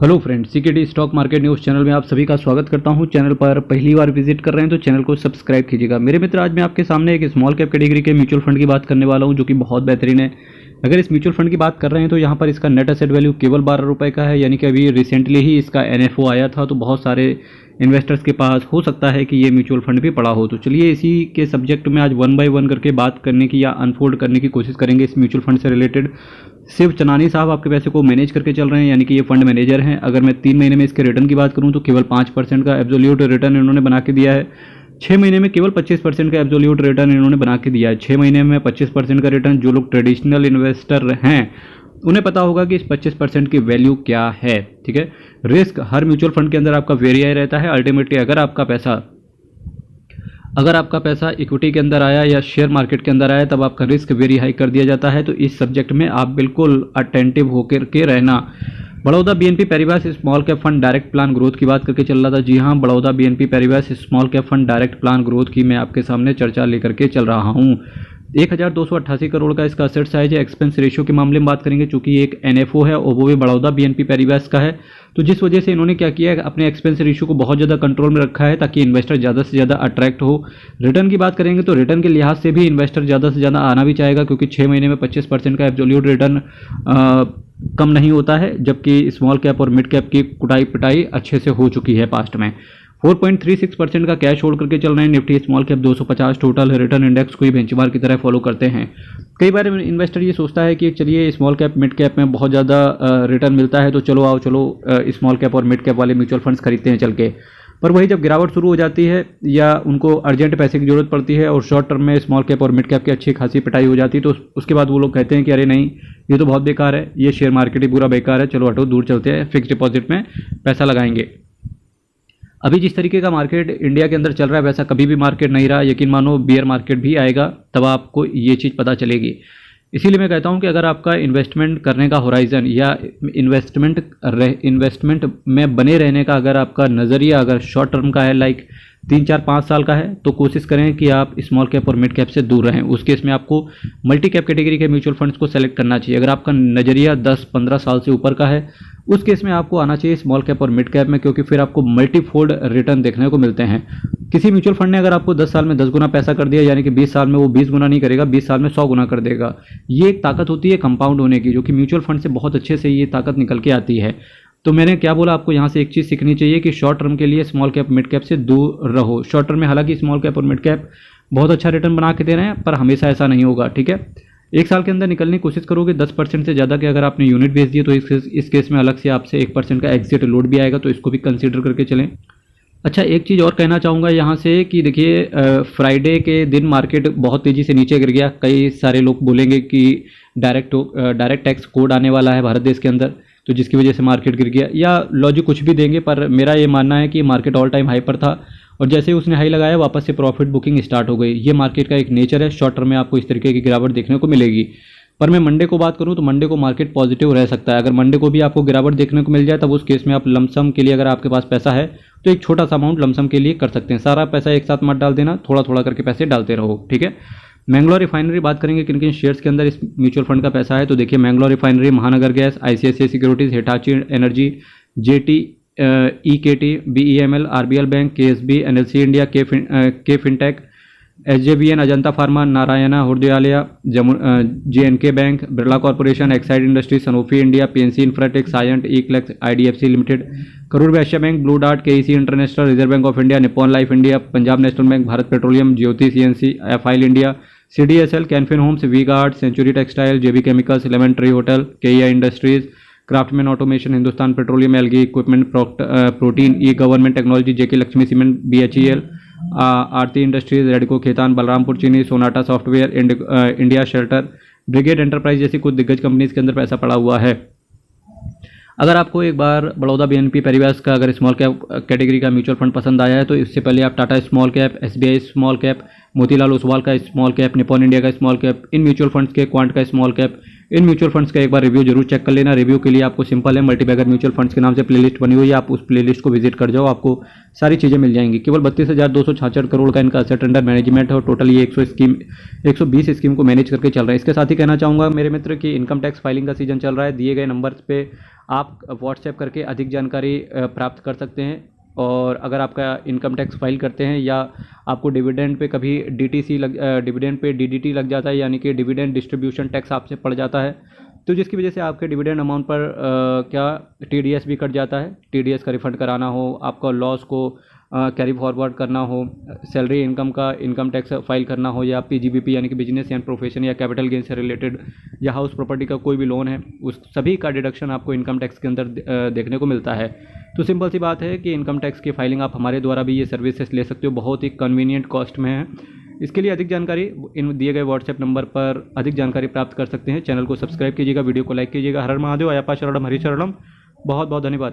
Hello friends, CKD stock market news channel में आप सभी का स्वागत करता हूं। चैनल पर पहली बार विजिट कर रहे हैं तो चैनल को सब्सक्राइब कीजिएगा। मेरे मित्र, आज मैं आपके सामने एक स्मॉल कैप कैटेगरी के म्यूचुअल फंड की बात करने वाला हूं जो कि बहुत बेहतरीन है। अगर इस म्यूचुअल फंड की बात कर रहे हैं तो यहाँ पर इसका नेट एसेट वैल्यू केवल 12 रुपये का है, यानी कि अभी रिसेंटली ही इसका NFO आया था, तो बहुत सारे इन्वेस्टर्स के पास हो सकता है कि ये म्यूचुअल फंड भी पड़ा हो। तो चलिए इसी के सब्जेक्ट में आज वन बाय वन करके बात करने की या अनफोल्ड करने की कोशिश करेंगे इस म्यूचुअल फंड से रिलेटेड। शिव चनानी साहब आपके पैसे को मैनेज करके चल रहे हैं, यानी कि ये फंड मैनेजर हैं। अगर मैं 3 महीने में इसके रिटर्न की बात करूं तो केवल 5% का एब्सोल्यूट रिटर्न इन्होंने बना के दिया है। 6 महीने में केवल 25% का एब्सोल्यूट रिटर्न इन्होंने बना के दिया है। 6 महीने में 25% का रिटर्न, जो लोग ट्रेडिशनल इन्वेस्टर हैं उन्हें पता होगा कि इस 25% की वैल्यू क्या है। ठीक है, रिस्क हर म्यूचुअल फंड के अंदर आपका वेरी हाई रहता है। अल्टीमेटली अगर आपका पैसा इक्विटी के अंदर आया या शेयर मार्केट के अंदर आया तब आपका रिस्क वेरी हाई कर दिया जाता है। तो इस सब्जेक्ट में आप बिल्कुल अटेंटिव होकर के रहना। Baroda BNP Paribas small cap fund direct plan growth की बात करके चल रहा था। जी हाँ, Baroda BNP Paribas small cap fund direct plan growth की मैं आपके सामने चर्चा लेकर के चल रहा हूँ। 1288 करोड़ का इसका असेट साइज है। एक्सपेंस रेशियो के मामले में बात करेंगे, चूंकि एक NFO है और वो भी बड़ौदा BNP पैरिबास का है, तो जिस वजह से इन्होंने क्या किया है, अपने एक्सपेंस रेशियो को बहुत ज़्यादा कंट्रोल में रखा है ताकि इन्वेस्टर ज़्यादा से ज़्यादा अट्रैक्ट हो। रिटर्न की बात करेंगे तो रिटर्न के लिहाज से भी इन्वेस्टर ज़्यादा से ज़्यादा आना भी चाहेगा, क्योंकि 6 महीने में 25% का एब्सोल्यूट रिटर्न कम नहीं होता है, जबकि स्मॉल कैप और मिड कैप की कुटाई पिटाई अच्छे से हो चुकी है पास्ट में। 4.36% का कैश होल्ड करके चल रहे हैं। Nifty small cap 250 total return index को ही बेंचमार्क की तरह फॉलो करते हैं। कई बार इन्वेस्टर ये सोचता है कि चलिए स्मॉल कैप मिड कैप में बहुत ज़्यादा रिटर्न मिलता है तो चलो स्मॉल कैप और मिड कैप वाले म्यूचुअल फंड्स खरीदते हैं चल के। पर वही जब गिरावट शुरू हो जाती है या उनको अर्जेंट पैसे की जरूरत पड़ती है और शॉर्ट टर्म में स्मॉल कैप और मिड कैप की अच्छी खासी पिटाई हो जाती है, तो उसके बाद वो लोग कहते हैं कि अरे नहीं, ये तो बहुत बेकार है, ये शेयर मार्केट ही पूरा बेकार है, चलो हटो दूर चलते हैं, फिक्स डिपॉजिट में पैसा लगाएंगे। अभी जिस तरीके का मार्केट इंडिया के अंदर चल रहा है वैसा कभी भी मार्केट नहीं रहा। यकीन मानो बियर मार्केट भी आएगा तब आपको ये चीज़ पता चलेगी। इसीलिए मैं कहता हूँ कि अगर आपका इन्वेस्टमेंट करने का होराइजन या इन्वेस्टमेंट में बने रहने का अगर आपका नज़रिया अगर शॉर्ट टर्म का है, लाइक 3, 4, 5 साल का है, तो कोशिश करें कि आप स्मॉल कैप और मिड कैप से दूर रहें। उस केस में आपको मल्टी कैप कैटेगरी के म्यूचुअल फंड्स को सेलेक्ट करना चाहिए। अगर आपका नज़रिया 10-15 साल से ऊपर का है उस केस में आपको आना चाहिए स्मॉल कैप और मिड कैप में, क्योंकि फिर आपको मल्टीफोल्ड रिटर्न देखने को मिलते हैं। किसी म्यूचुअल फंड ने अगर आपको 10 साल में 10 गुना पैसा कर दिया, यानी कि 20 साल में वो 20 गुना नहीं करेगा, 20 साल में 100 गुना कर देगा। ये एक ताकत होती है कंपाउंड होने की, जो कि म्यूचुअल फंड से बहुत अच्छे से ये ताकत निकल के आती है। तो मैंने क्या बोला, आपको यहाँ से एक चीज़ सीखनी चाहिए कि शॉर्ट टर्म के लिए स्मॉल कैप मिड कैप से दूर रहो। शॉर्ट टर्म में हालांकि स्मॉल कैप और मिड कैप बहुत अच्छा रिटर्न बना के दे रहे हैं, पर हमेशा ऐसा नहीं होगा। ठीक है, 1 साल के अंदर निकलने की कोशिश करोगे 10% से ज़्यादा के अगर आपने यूनिट बेच दिए तो इस केस में अलग से आपसे 1% का एग्जिट लोड भी आएगा, तो इसको भी कंसीडर करके चलें। अच्छा, एक चीज़ और कहना चाहूँगा यहाँ से कि देखिए, फ्राइडे के दिन मार्केट बहुत तेज़ी से नीचे गिर गया। कई सारे लोग बोलेंगे कि डायरेक्ट टैक्स कोड आने वाला है भारत देश के अंदर, तो जिसकी वजह से मार्केट गिर गया, या लॉजिक कुछ भी देंगे, पर मेरा ये मानना है कि मार्केट ऑल टाइम हाई पर था और जैसे ही उसने हाई लगाया वापस से प्रॉफिट बुकिंग स्टार्ट हो गई। ये मार्केट का एक नेचर है, शॉर्ट टर्म में आपको इस तरीके की गिरावट देखने को मिलेगी। पर मैं मंडे को बात करूं तो मंडे को मार्केट पॉजिटिव रह सकता है। अगर मंडे को भी आपको गिरावट देखने को मिल जाए तब उस केस में आप लमसम के लिए, अगर आपके पास पैसा है तो एक छोटा सा अमाउंट लमसम के लिए कर सकते हैं। सारा पैसा एक साथ मत डाल देना, थोड़ा थोड़ा करके पैसे डालते रहो। ठीक है, मैंगलोर रिफाइनरी बात करेंगे किन किन शेयर्स के अंदर इस म्यूचुअल फंड का पैसा है। तो देखिए, Mangalore Refinery, Mahanagar Gas, ICICI Securities, Hitachi Energy, JT, EKT, BEML, RBL Bank, KSB, NLC India, K Fintech, SJVN, Ajanta Pharma, Narayana Hridayalaya, JNK Bank, Birla Corporation, Exide Industry, Sanofi India, PNC Infratech, Cyient, eClerx, IDFC Limited, Karur Vysya Bank, Blue Dart, KEC International, Reserve Bank of India, Nippon Life India, Punjab National Bank, Bharat Petroleum, Jyoti CNC, FIL India, CDSL, Can Fin Homes, V Guard, century textile, JB chemicals, lemon tree hotel, KEI industries, craftsman automation, Hindustan petroleum, algae equipment, protein, government technology, JK Lakshmi cement, BHEL, Aarti industries, रेडको Khetan, Balrampur चीनी, Sonata software, India shelter, brigade enterprise जैसी कुछ दिग्गज companies के अंदर पैसा पड़ा हुआ है। अगर आपको एक बार बड़ौदा BNP पैरिबास का अगर स्मॉल कैप कैटेगरी का म्यूचुअल फंड पसंद आया है तो इससे पहले आप Tata small cap, SBI small cap, Motilal Oswal का स्मॉल कैप, निप्पॉन इंडिया का small cap, in mutual funds के क्वांट का small cap, in mutual funds का एक बार रिव्यू जरूर चेक कर लेना। रिव्यू के लिए आपको सिंपल है, मल्टीबैगर म्यूचुअल फंड्स के नाम से प्लेलिस्ट बनी हुई है, आप उस प्लेलिस्ट को विजिट कर जाओ, आपको सारी चीज़ें मिल जाएंगी। केवल 32,266 करोड़ का इनका असेट अंडर मैनेजमेंट है और टोटल ये 120 स्कीम को मैनेज करके चल रहा है। इसके साथ ही कहना चाहूँगा मेरे मित्र कि इनकम टैक्स फाइलिंग का सीजन चल रहा है। दिए गए नंबर पे आप व्हाट्सएप करके अधिक जानकारी प्राप्त कर सकते हैं। और अगर आपका इनकम टैक्स फाइल करते हैं या आपको डिविडेंड पे कभी डिविडेंड पे डीडीटी लग जाता है, यानी कि डिविडेंड डिस्ट्रीब्यूशन टैक्स आपसे पड़ जाता है, तो जिसकी वजह से आपके डिविडेंड अमाउंट पर क्या टीडीएस भी कट जाता है, टीडीएस का रिफंड कराना हो, आपका लॉस को कैरी फॉरवर्ड करना हो, सैलरी इनकम का इनकम टैक्स फाइल करना हो, या पीजीबीपी यानी कि बिजनेस एंड प्रोफेशन या कैपिटल गेन से रिलेटेड या हाउस प्रॉपर्टी का कोई भी लोन है, उस सभी का डिडक्शन आपको इनकम टैक्स के अंदर देखने को मिलता है। तो सिंपल सी बात है कि इनकम टैक्स की फाइलिंग आप हमारे द्वारा भी ये सर्विसेज ले सकते हो, बहुत ही कन्वीनियंट कॉस्ट में है। इसके लिए अधिक जानकारी इन दिए गए व्हाट्सएप नंबर पर अधिक जानकारी प्राप्त कर सकते हैं। चैनल को सब्सक्राइब कीजिएगा, वीडियो को लाइक कीजिएगा। हर हर महादेव, अयप्पा शरणम, हरि शरणम। बहुत बहुत धन्यवाद।